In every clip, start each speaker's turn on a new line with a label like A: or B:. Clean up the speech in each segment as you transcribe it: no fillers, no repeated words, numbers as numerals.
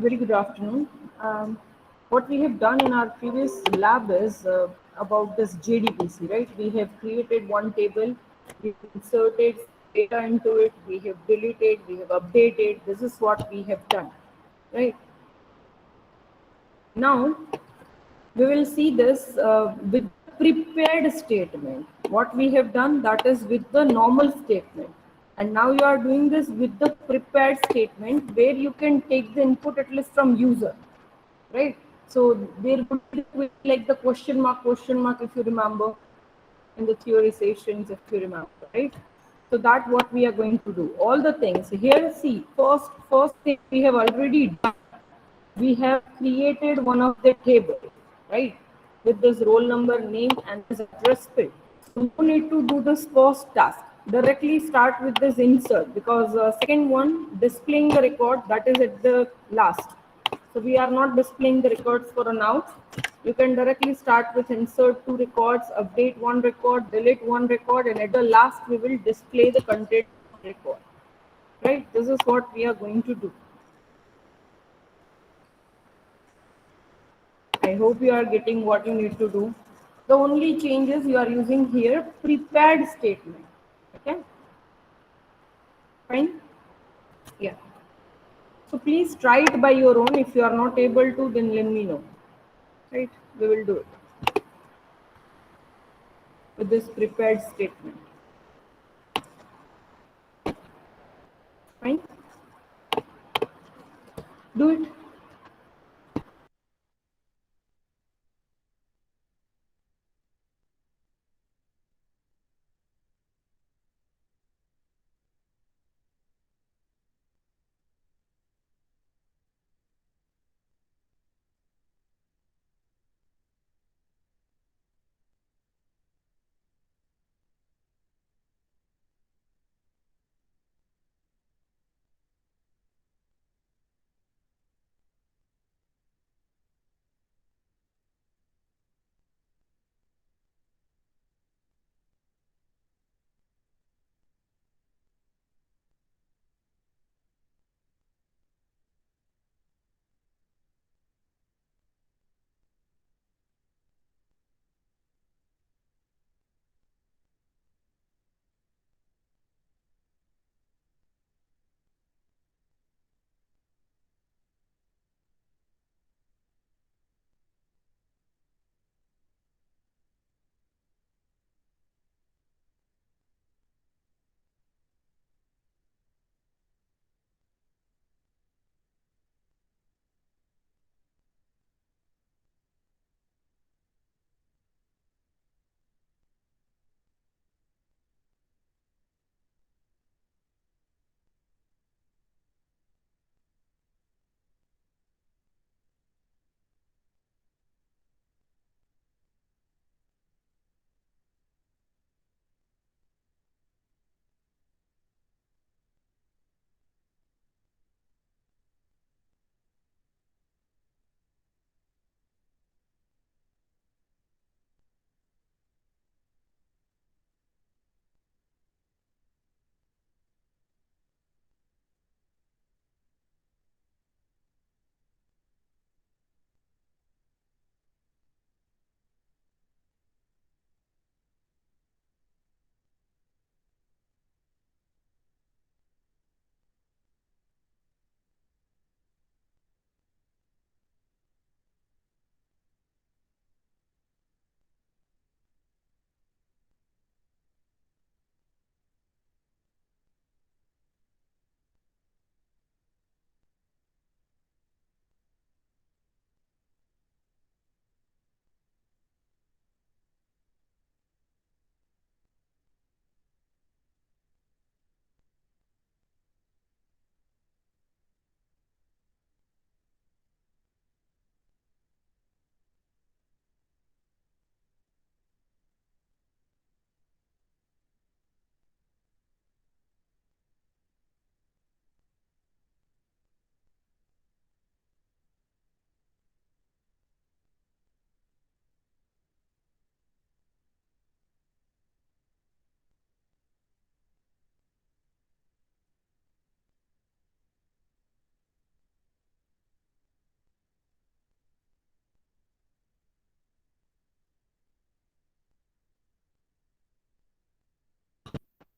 A: Very good afternoon. What we have done in our previous lab is about this JDBC, right? We have created one table, we have inserted some data into it, we have deleted, we have updated. This is what we have done, right? Now we will see this with the prepared statement. What we have done, that is with the normal statement. And now you are doing this with the prepared statement where you can take the input at least from user, right? So there would be like the question mark, if you remember, in the theory sessions, if you remember, right? So that what we are going to do. All the things here. See, first thing we have already done, we have created one of the table, right, with this roll number, name, and this address field. So no need to do this first task. Directly start with this insert, because second one, displaying the record, that is at the last. So we are not displaying the records for now. You can directly start with insert two records, update one record, delete one record, and at the last we will display the content of the record, right? This is what we are going to do. I hope you are getting what you need to do. The only changes you are using here, prepared statement. Okay, fine. Yeah. So please try it by your own. If you are not able to, then let me know. Right? We will do it with this prepared statement. Fine. Do it.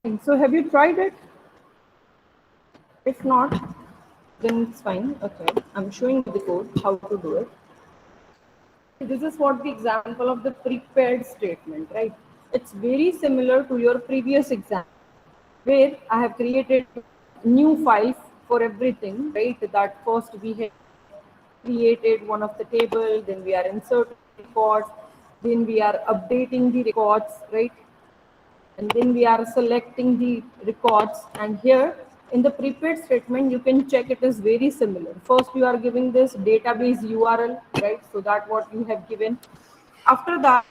A: So have you tried it? If not, then it's fine. Okay, I'm showing you the code, how to do it. This is what the example of the prepared statement, right? It's very similar to your previous example, where I have created new files for everything, right? That first we have created one of the table, then we are inserting records, then we are updating the records, right? And then we are selecting the records, and here in the prepared statement you can check it is very similar. First you are giving this database URL, right? So that what you have given. After that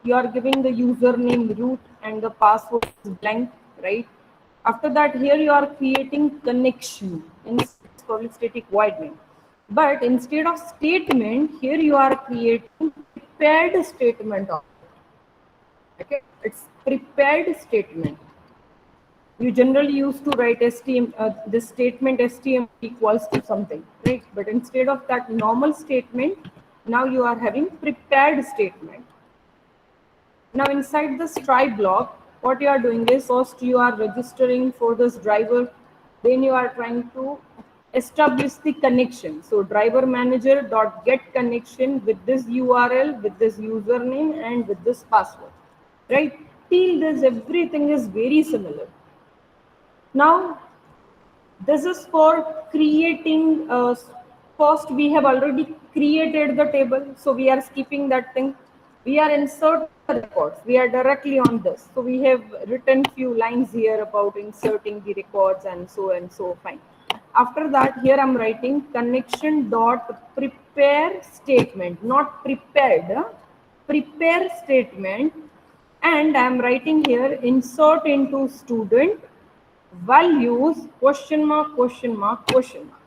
A: you are giving the username root and the password is blank, right? After that here you are creating connection in public static void main, but instead of statement here you are creating prepared statement. Okay, it's prepared statement. You generally used to write STM, this statement STM equals to something, right? But instead of that normal statement, now you are having prepared statement. Now inside this try block, what you are doing is first you are registering for this driver, then you are trying to establish the connection. So driver manager dot get connection with this URL, with this username, and with this password, right? Till this everything is very similar. Now this is for creating, first we have already created the table, so we are skipping that thing. We are inserting the records, we are directly on this. So we have written few lines here about inserting the records and so fine. After that here I'm writing connection dot prepare statement, not prepared, prepare statement. And I'm writing here insert into student values question mark question mark question mark.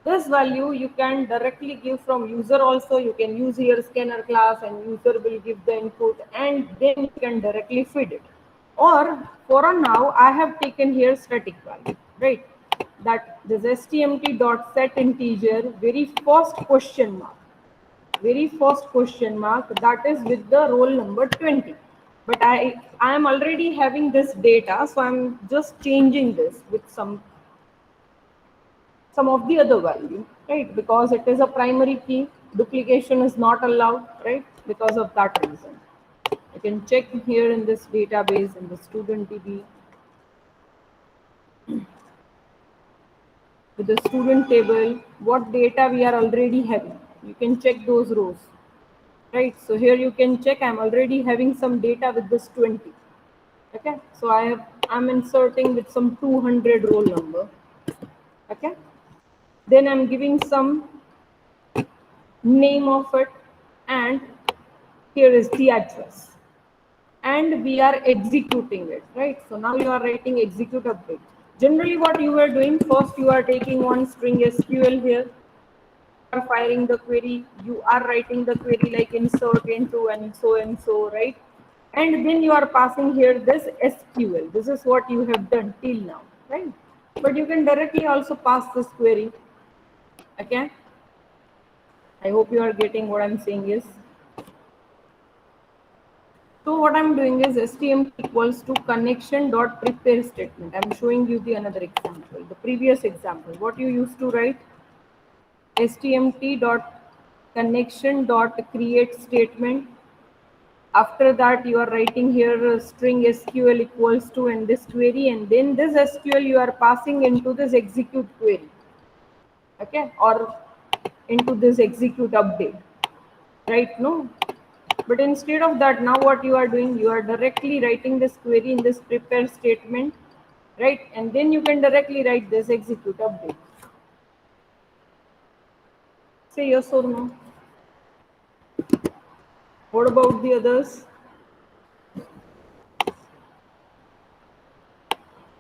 A: This value you can directly give from user also. You can use here scanner class and user will give the input and then you can directly feed it. Or for a now I have taken here static value, right? That this stmt dot set integer very first question mark, very first question mark, that is with the roll number 20. But I am already having this data, so I'm just changing this with some of the other value, right? Because it is a primary key, duplication is not allowed, right? Because of that reason you can check here in this database in the student db with the student table what data we are already having. You can check those rows, right? So here you can check I'm already having some data with this 20. Okay, so I'm inserting with some 200 roll number. Okay, then I'm giving some name of it, and here is the address, and we are executing it, right? So now you are writing execute update. Generally what you are doing, first you are taking one string SQL here, are firing the query, you are writing the query like insert into and so, right? And then you are passing here this SQL. This is what you have done till now, right? But you can directly also pass this query. Okay, I hope you are getting what I'm saying is. So what I'm doing is stmt equals to connection dot prepare statement. I'm showing you the another example, the previous example. What you used to write, stmt dot connection dot create statement. After that you are writing here string SQL equals to and this query, and then this SQL you are passing into this execute query, okay, or into this execute update, right? No, but instead of that, now what you are doing, you are directly writing this query in this prepare statement, right? And then you can directly write this execute update. Say yes or no. What about the others?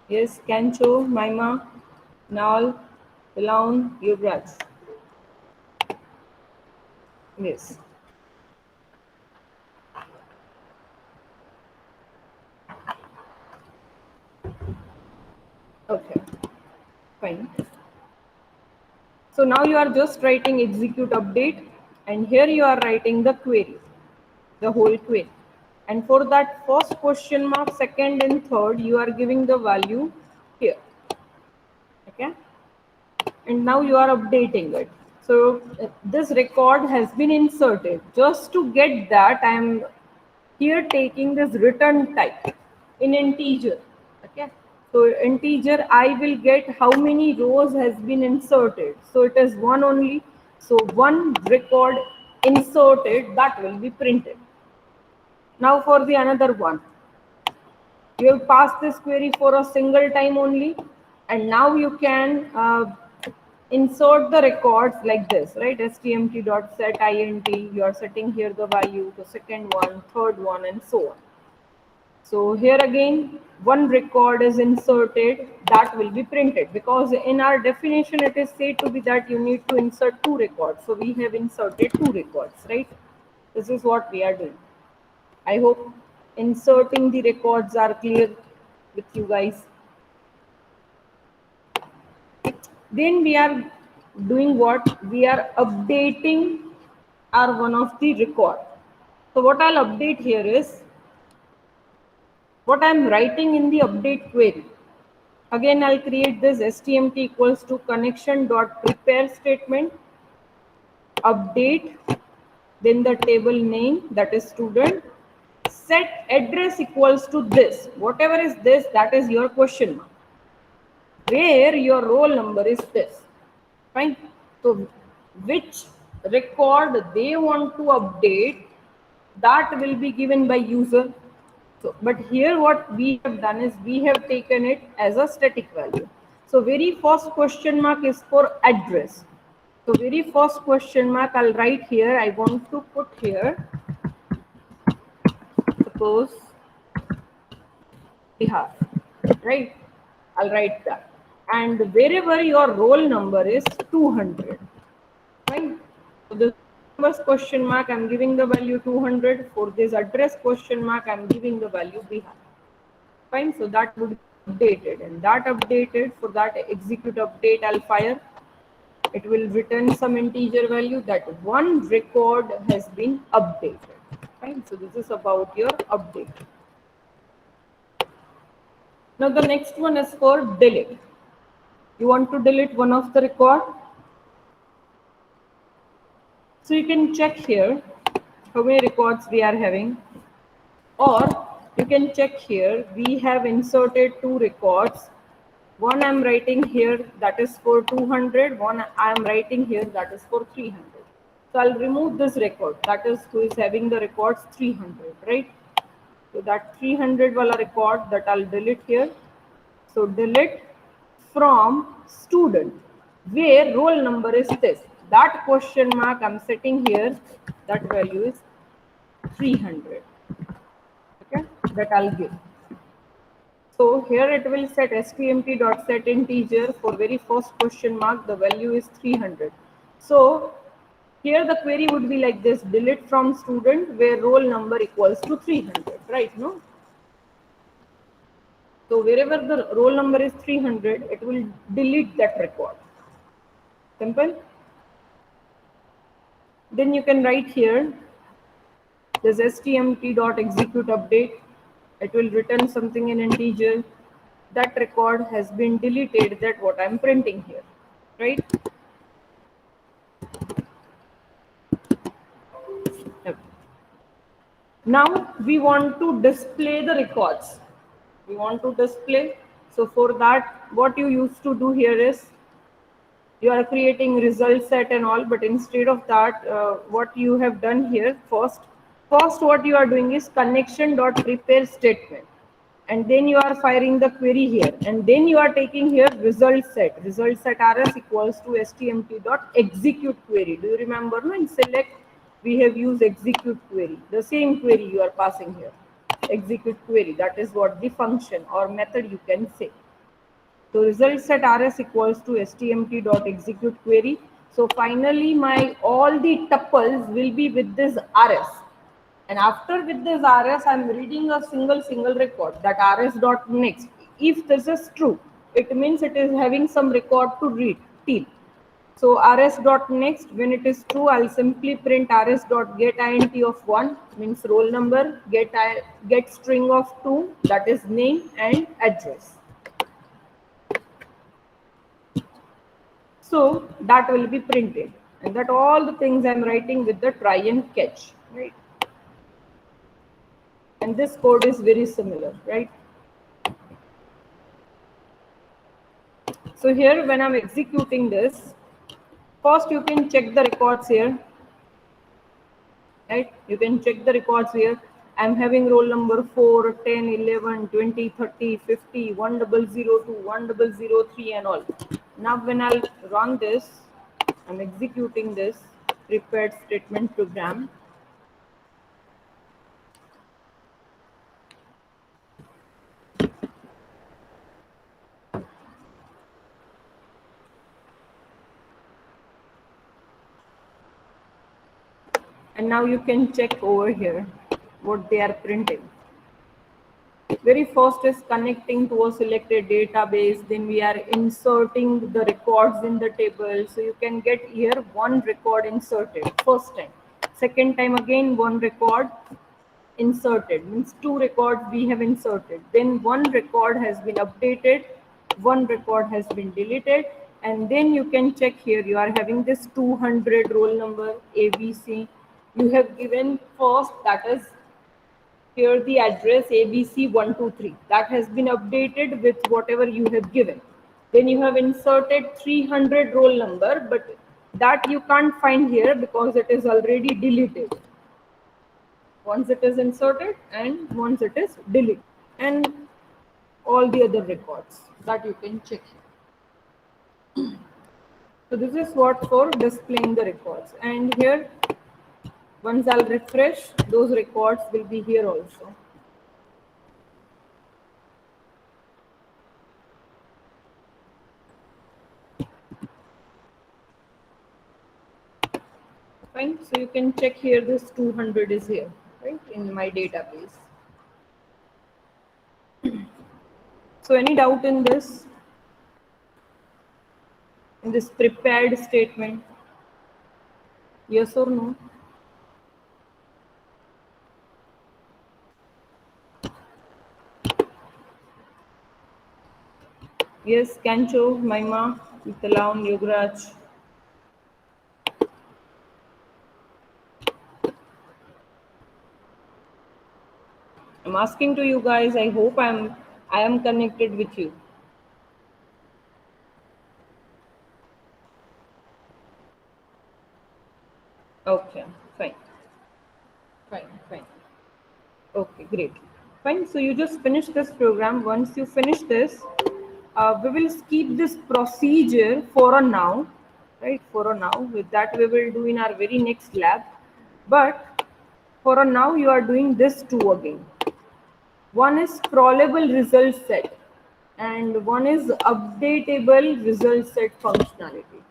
A: Yes, Kancho, Maima, Nal, Ilaun, Yuvraj. Yes. Okay, fine. So now you are just writing execute update, and here you are writing the query, the whole query. And for that first question mark, second and third, you are giving the value here. Okay. And now you are updating it. So this record has been inserted. Just to get that, I am here taking this return type in integer. Okay. So integer, I will get how many rows has been inserted. So it is one only. So one record inserted, that will be printed. Now for the another one, you have passed this query for a single time only, and now you can insert the records like this, right? stmt.set int, you are setting here the value, the second one, third one, and so on. So here again, one record is inserted, that will be printed, because in our definition it is said to be that you need to insert two records. So we have inserted two records, right? This is what we are doing. I hope inserting the records are clear with you guys. Then we are doing what? We are updating our one of the record. So what I'll update here is what I'm writing in the update query. Again, I'll create this stmt equals to connection dot prepare statement, update, then the table name, that is student, set address equals to this. Whatever is this, that is your question mark, where your roll number is this. Fine. So which record they want to update, that will be given by user. So, but here what we have done is we have taken it as a static value. So very first question mark is for address. So very first question mark, I'll write here, I want to put here, suppose Bihar, right? I'll write that. And wherever your roll number is 200, right? So this numbers question mark, I'm giving the value 200. For this address question mark, I'm giving the value Bihar. Fine. So that would be updated, and that updated, for that execute update, I'll fire. It will return some integer value that one record has been updated. Fine. So this is about your update. Now the next one is for delete. You want to delete one of the record. So you can check here how many records we are having, or you can check here, we have inserted two records. One I'm writing here, that is for 200, one I'm writing here, that is for 300. So I'll remove this record, that is who is having the records 300, right? So that 300 wala record, that I'll delete here. So delete from student, where roll number is this. That question mark I'm setting here, that value is 300. Okay, that I'll give. So here it will set stmt.set integer, for very first question mark, the value is 300. So here the query would be like this, delete from student where roll number equals to 300, right? No? So wherever the roll number is 300, it will delete that record. Simple. Then you can write here this stmt.execute update. It will return something in integer. That record has been deleted, that what I'm printing here, right? Okay. Now we want to display the records. We want to display. So for that, what you used to do here is, you are creating result set and all, but instead of that, what you have done here, first what you are doing is connection.prepare statement, and then you are firing the query here, and then you are taking here result set rs equals to stmt.execute query. Do you remember? No, in select we have used execute query, the same query you are passing here, execute query. That is what the function or method you can say. So result set rs equals to stmt.execute query. So finally my all the tuples will be with this rs, and after with this rs I'm reading a single record, that rs dot next. If this is true, it means it is having some record to read till. So rs dot next, when it is true, I'll simply print rs dot get int of 1, means roll number, get string of 2, that is name and address. So that will be printed, and that all the things I'm writing with the try and catch, right? And this code is very similar, right? So here when I'm executing this, first you can check the records here, right? You can check the records here. I'm having roll number 4, 10, 11, 20, 30, 50, 1002, 1003 and all. Now when I'll run this, I'm executing this prepared statement program. And now you can check over here what they are printing. Very first is connecting to a selected database, then we are inserting the records in the table. So you can get here one record inserted first time, second time again one record inserted, means two records we have inserted, then one record has been updated, one record has been deleted. And then you can check here, you are having this 200 roll number abc, you have given first, that is here the address ABC123, that has been updated with whatever you have given. Then you have inserted 300 roll number, but that you can't find here because it is already deleted. Once it is inserted and once it is deleted, and all the other records that you can check here. So this is what for displaying the records. And here, once I'll refresh, those records will be here also. Fine. So you can check here, this 200 is here, right, in my database. So any doubt in this? In this prepared statement? Yes or no? Yes, Kancho, Maima, Talaun, Yograj. I'm asking to you guys. I hope I am connected with you. Okay, fine, fine. Okay, great. Fine. So you just finish this program. Once you finish this, we will skip this procedure for a now, right? For a now. With that, we will do in our very next lab. But for a now, you are doing this two again. One is scrollable result set, and one is updatable result set functionality.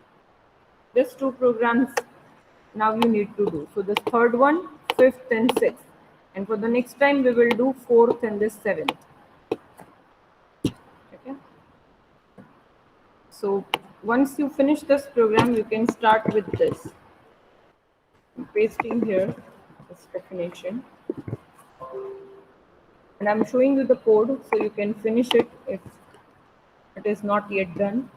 A: These two programs now you need to do. So this third one, fifth and sixth. And for the next time, we will do fourth and the seventh. Okay. So once you finish this program, you can start with this. I'm pasting here this definition. And I'm showing you the code so you can finish it if it is not yet done.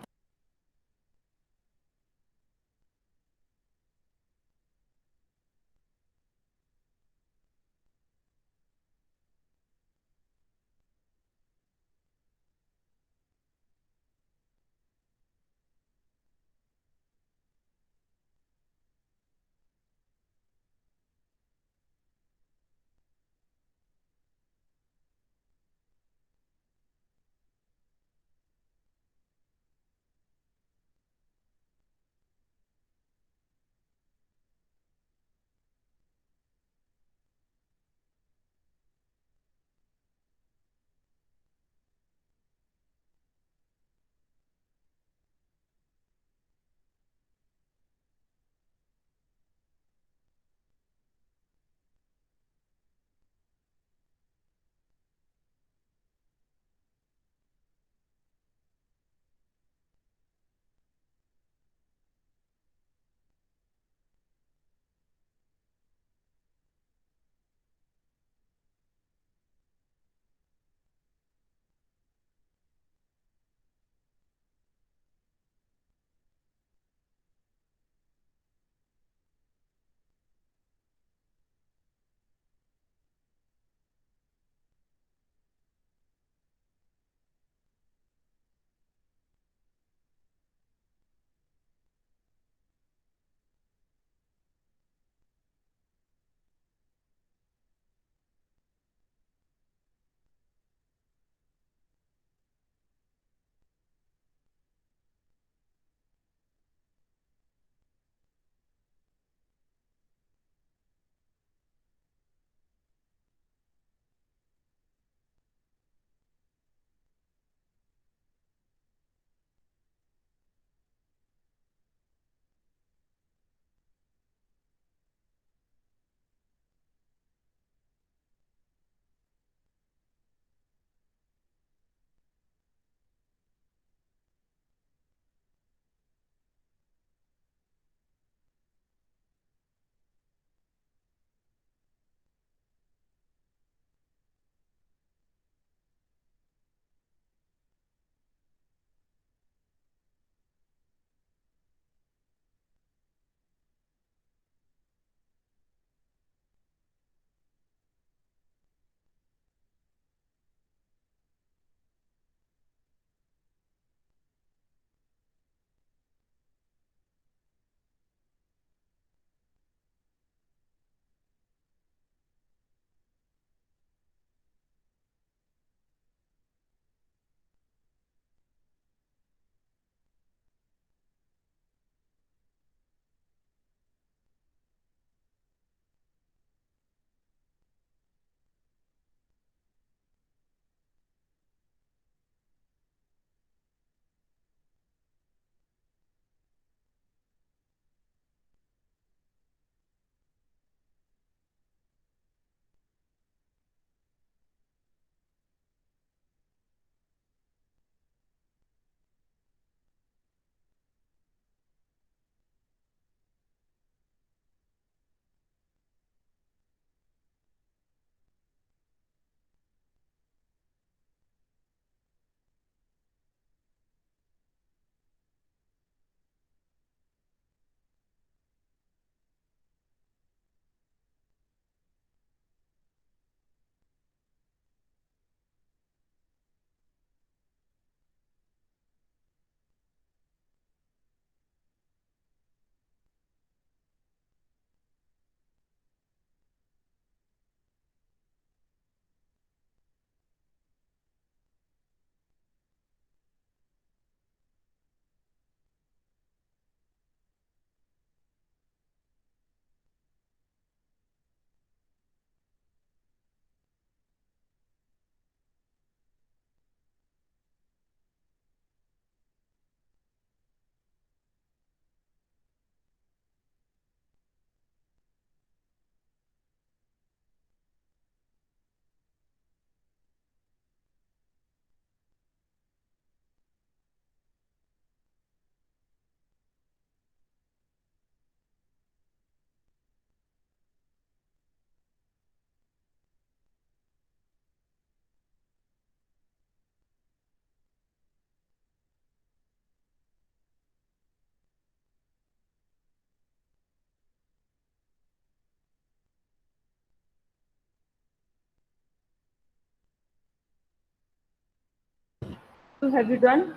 A: So have you done?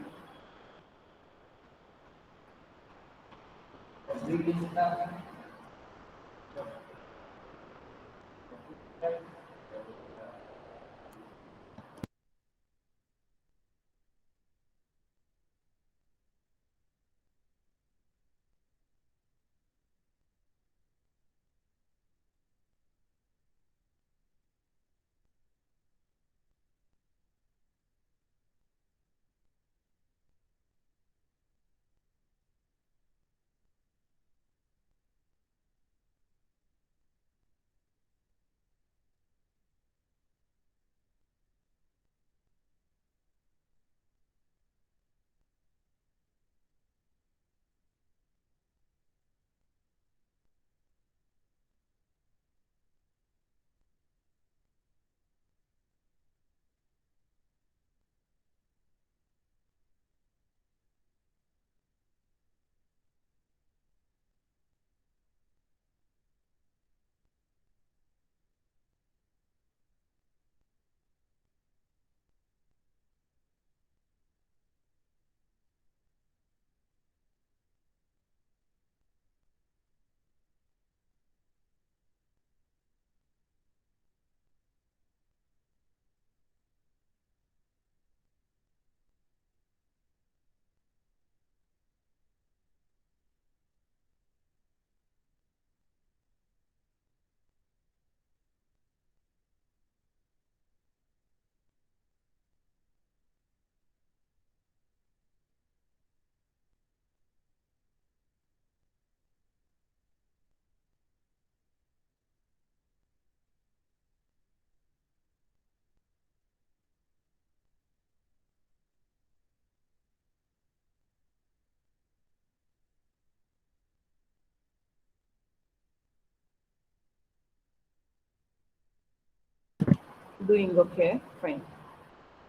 A: Doing okay, fine.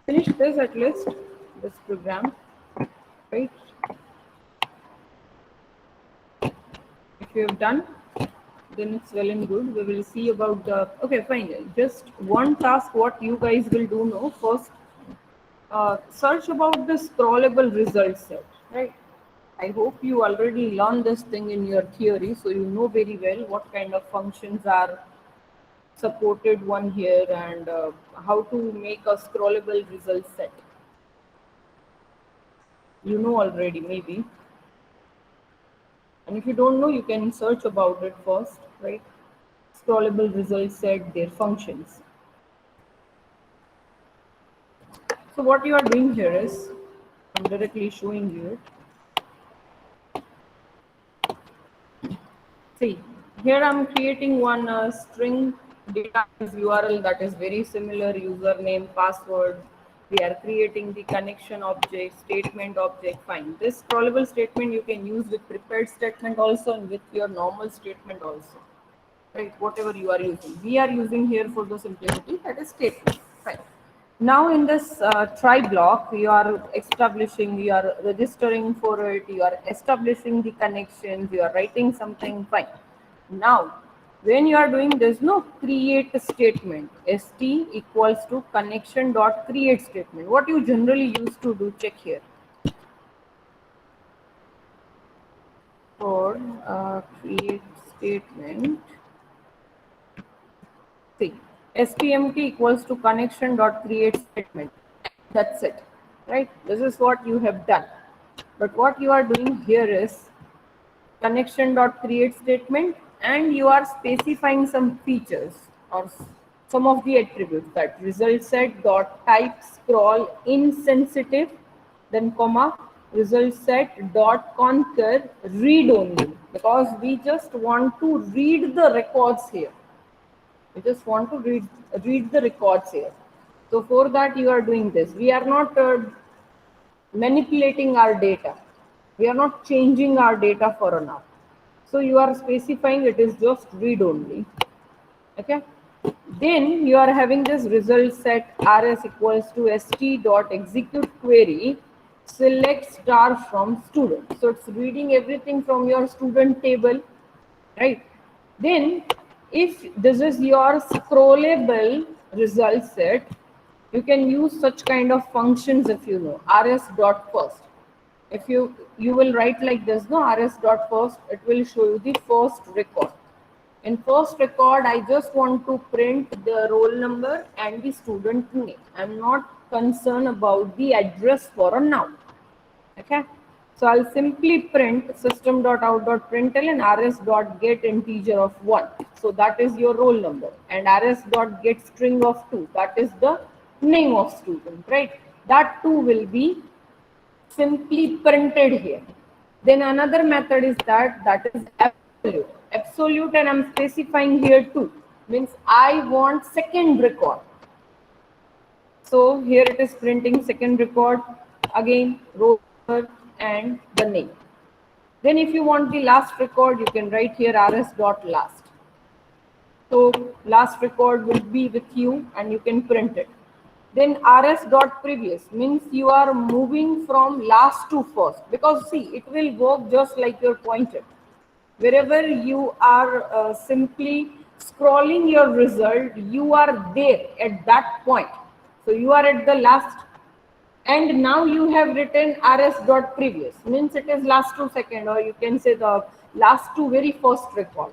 A: Finish this at least, this program, right? If you have done, then it's well and good. We will see about the, okay, fine. Just one task what you guys will do now. First, search about the scrollable result set, right? I hope you already learned this thing in your theory, so you know very well what kind of functions are supported one here and how to make a scrollable result set. You know already, maybe. And if you don't know, you can search about it first, right? Scrollable result set, their functions. So what you are doing here is, I'm directly showing you it. See, here I'm creating one string database URL that is very similar, username, password. We are creating the connection object, statement object, fine. This scrollable statement you can use with prepared statement also and with your normal statement also, right? Whatever you are using. We are using here for the simplicity, that is statement, fine. Now in this try block, you are establishing, you are registering for it, you are establishing the connections, you are writing something, fine. Now, when you are doing this, no create a statement, st equals to connection dot create statement. What you generally used to do, check here. For create statement, see, stmt equals to connection dot create statement. That's it, right? This is what you have done. But what you are doing here is connection dot create statement, and you are specifying some features or some of the attributes, that result set dot type scroll insensitive, then comma result set dot conquer read only, because we just want to read the records here. We just want to read the records here. So for that you are doing this. We are not manipulating our data. We are not changing our data for now. So you are specifying it is just read only. Okay. Then you are having this result set rs equals to st dot execute query select star from student. So it's reading everything from your student table, right? Then if this is your scrollable result set, You can use such kind of functions if you know rs dot first. If you will write like this, no, rs dot first, it will show you the first record. In first record, I just want to print the roll number and the student name. I'm not concerned about the address for a now. Okay. So I'll simply print system.out.println rs.get integer of 1. So that is your roll number. And rs.get string of 2. That is the name of student, right? That 2 will be simply printed here. Then another method is that is absolute. Absolute, and I'm specifying here too. Means I want second record. So here it is printing second record, again roll number and the name. Then if you want the last record, you can write here rs.last. So last record will be with you and you can print it. Then rs.previous means you are moving from last to first, because see, it will work just like your pointer. Wherever you are simply scrolling your result, you are there at that point. So you are at the last, and now you have written rs.previous means it is last to second, or you can say the last to very first record.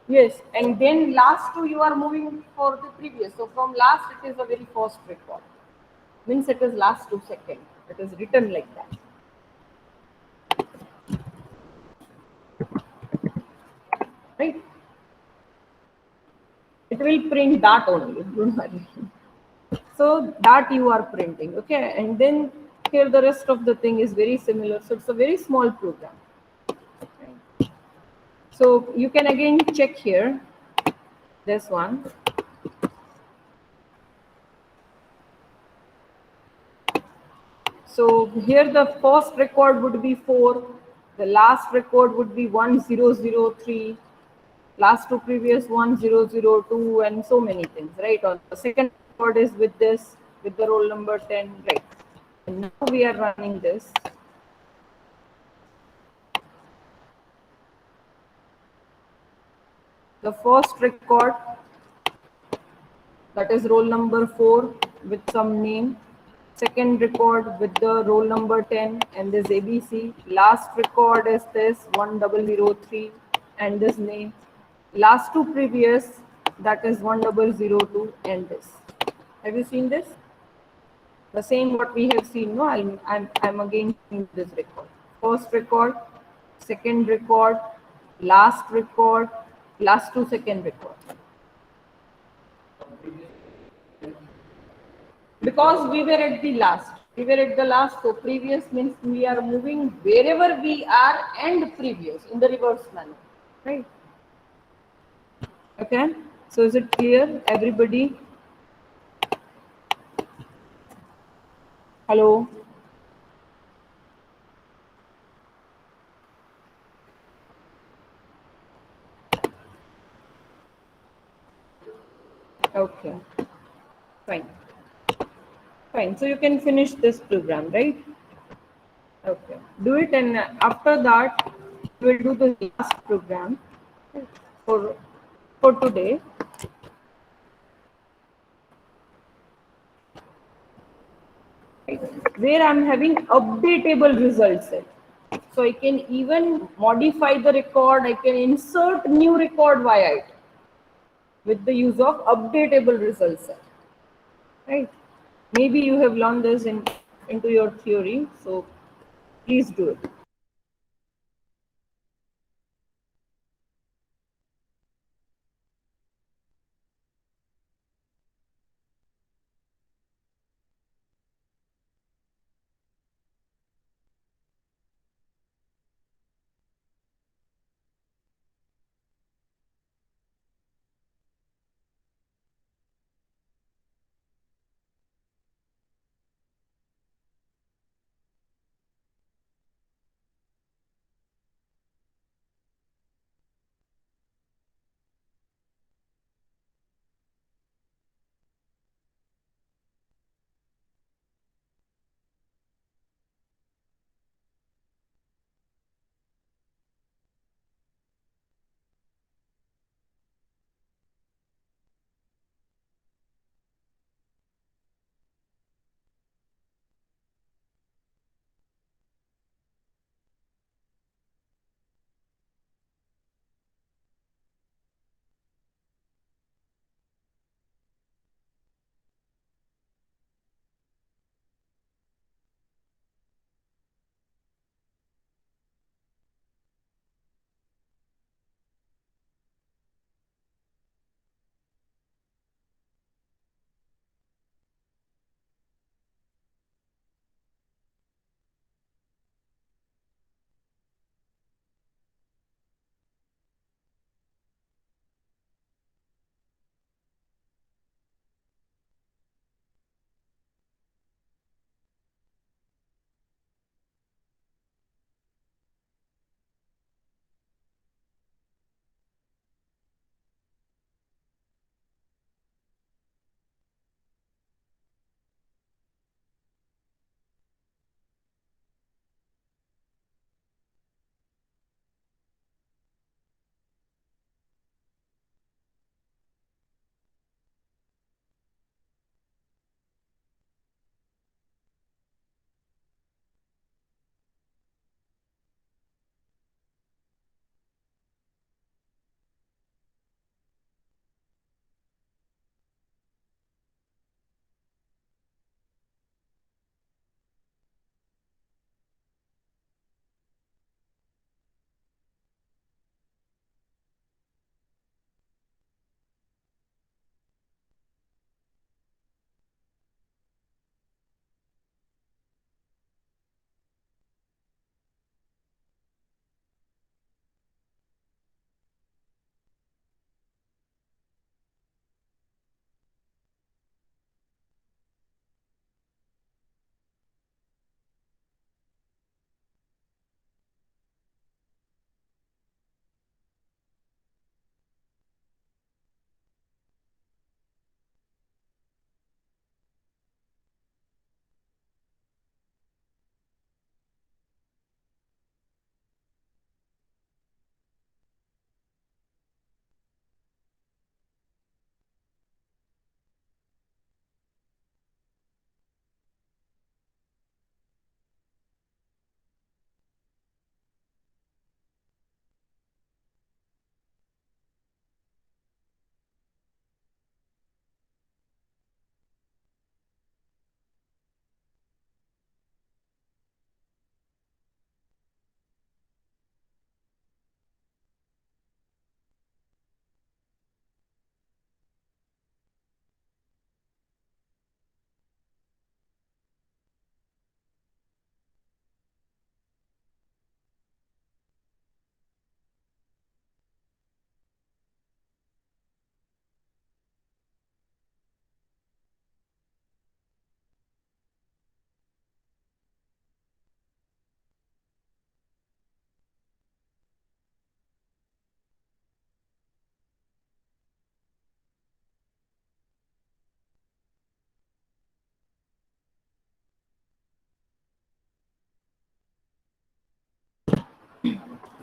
A: Yes, and then last two you are moving for the previous. So from last it is the very first record. Means it is last to second. It is written like that. Right? It will print that only. Don't worry. So that you are printing. Okay. And then here the rest of the thing is very similar. So it's a very small program. So you can again check here. This one. So here the first record would be 4, the last record would be 1003, last two previous 1002, and so many things, right? Or the second record is with this, with the roll number 10, right? And now we are running this. The first record, that is roll number 4 with some name. Second record with the roll number 10 and this ABC. Last record is this 1003 and this name. Last two previous, that is 1002 and this. Have you seen this? The same what we have seen. No, I'm again seeing this record. First record, second record, record, last two second record. Because we were at the last. We were at the last, so previous means we are moving wherever we are and previous in the reverse manner. Right? Okay. So is it clear, everybody? Hello? Okay. Fine. Fine. So you can finish this program, right? Okay. Do it, and after that we'll do the last program for today. Where I'm having updatable results set. So I can even modify the record, I can insert new record via it with the use of updatable results set. Right? Maybe you have learned this into your theory, so please do it.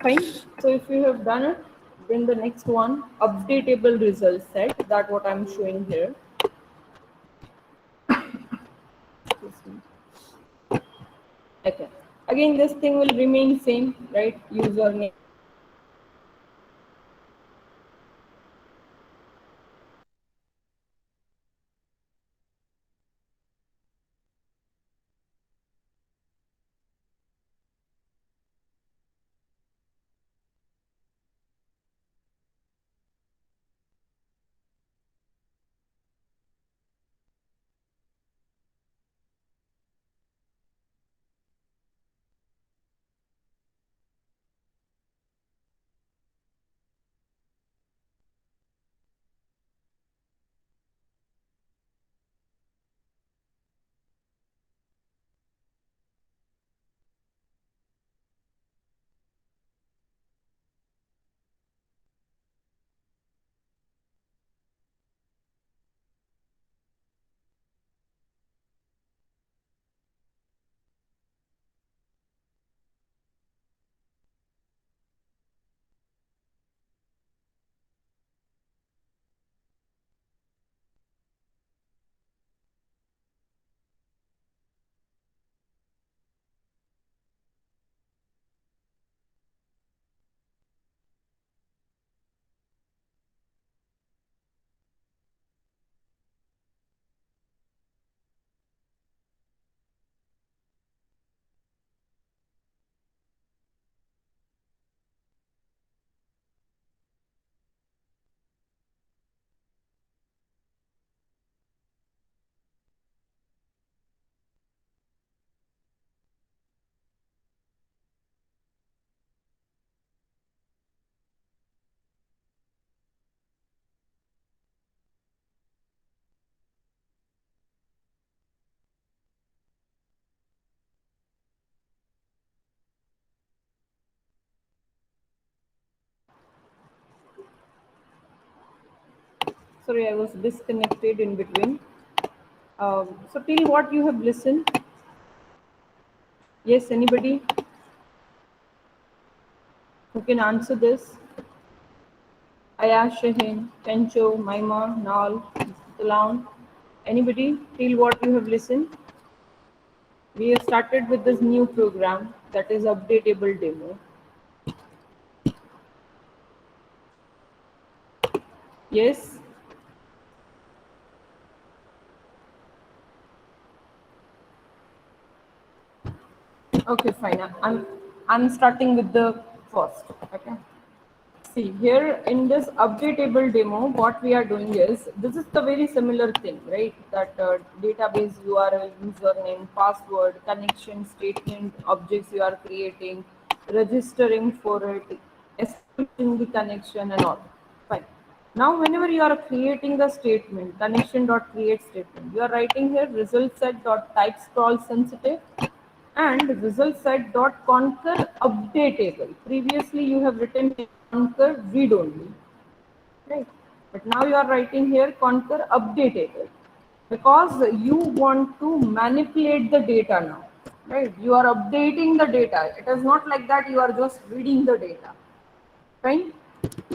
A: Fine. So if you have done it, then the next one, updatable result set, that what I'm showing here. Okay. Again, this thing will remain same, right? Username. Sorry, I was disconnected in between. So till what you have listened? Yes, anybody who can answer this? Ayash, Shaheen, Pencho, Maima, Nal, Talan. Anybody till what you have listened? We have started with this new program that is updatable demo. Yes? Okay, fine. I'm starting with the first. Okay. See here in this updatable demo, what we are doing is this is the very similar thing, right? That database URL, username, password, connection statement, objects you are creating, registering for it, establishing the connection and all. Fine. Now, whenever you are creating the statement, connection.create statement, you are writing here result set dot type scroll sensitive and result set dot conquer updatable. Previously, you have written conquer read only, right? But now you are writing here conquer updatable because you want to manipulate the data now, right? You are updating the data. It is not like that you are just reading the data, right?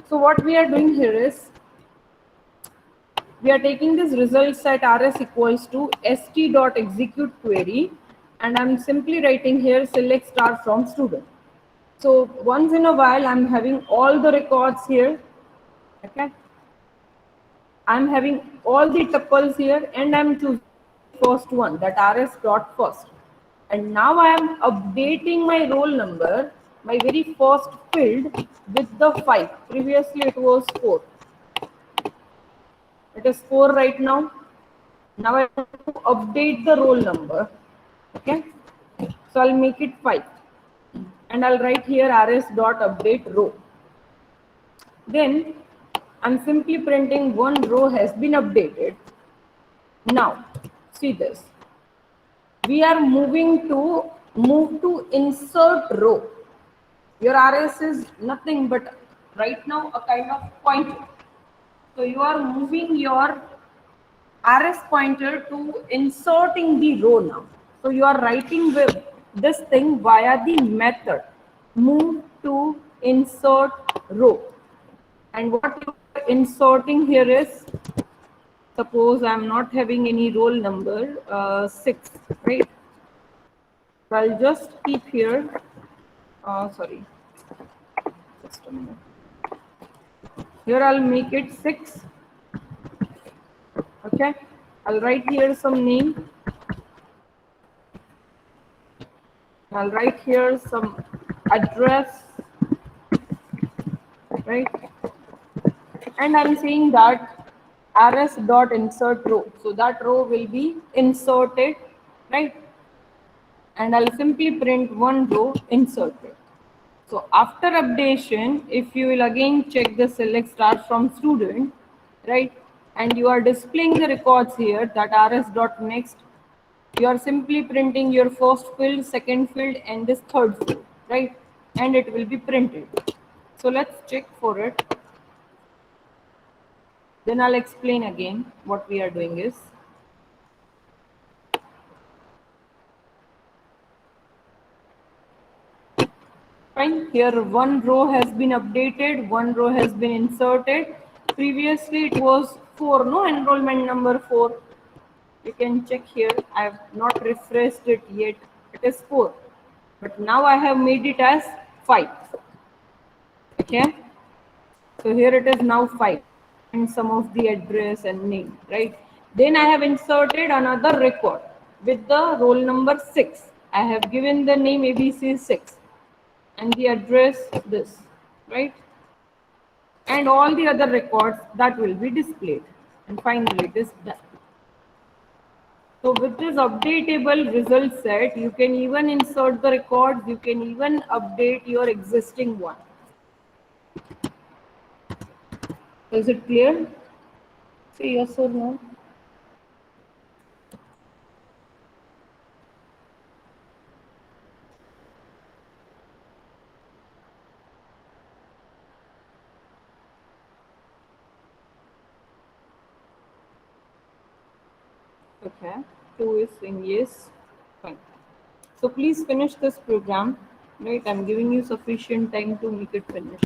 A: So what we are doing here is we are taking this result set rs equals to st dot execute query, and I'm simply writing here select star from student. So once in a while I'm having all the records here. Okay, I'm having all the tuples here and I'm choosing first one, that rs dot first, and now I am updating my roll number, my very first field, with the 5. Previously it was 4. It is 4 right now. Now I want to update the roll number. Okay, so I'll make it 5 and I'll write here rs dot update row. Then I'm simply printing one row has been updated. Now see this. We are move to insert row. Your rs is nothing but right now a kind of pointer. So you are moving your rs pointer to inserting the row now. So you are writing with this thing via the method move to insert row. And what you are inserting here is, suppose I'm not having any roll number, 6, right? So I'll just keep here, sorry, just a minute. Here I'll make it 6, okay? I'll write here some name. I'll write here some address, right? And I'm saying that rs dot insert row. So that row will be inserted, right? And I'll simply print one row inserted. So after updation, if you will again check the select start from student, right? And you are displaying the records here that rs dot next, you are simply printing your first field, second field, and this third field, right? And it will be printed. So let's check for it. Then I'll explain again what we are doing is. Fine. Here one row has been updated, one row has been inserted. Previously it was 4, no, enrollment number 4. You can check here. I have not refreshed it yet. It is 4. But now I have made it as 5. Okay. So here it is now 5. And some of the address and name, right? Then I have inserted another record with the roll number 6. I have given the name ABC6 and the address this, right? And all the other records that will be displayed. And finally it is done. So with this updatable result set, you can even insert the records, you can even update your existing one. Is it clear? Say yes or no. Okay. 2 is saying yes. Fine. So please finish this program. Right, I'm giving you sufficient time to make it finish.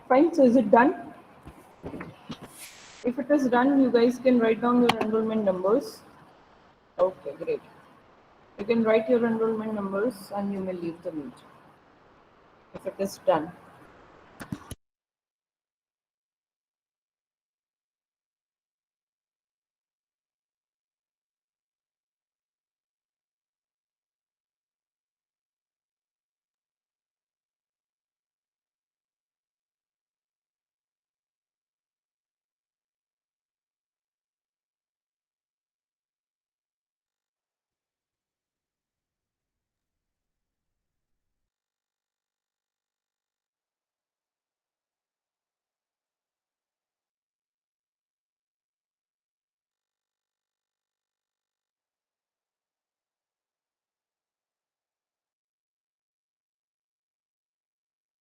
A: Fine, so is it done? If it is done, you guys can write down your enrollment numbers. Okay, great. You can write your enrollment numbers and you may leave the meet if it is done.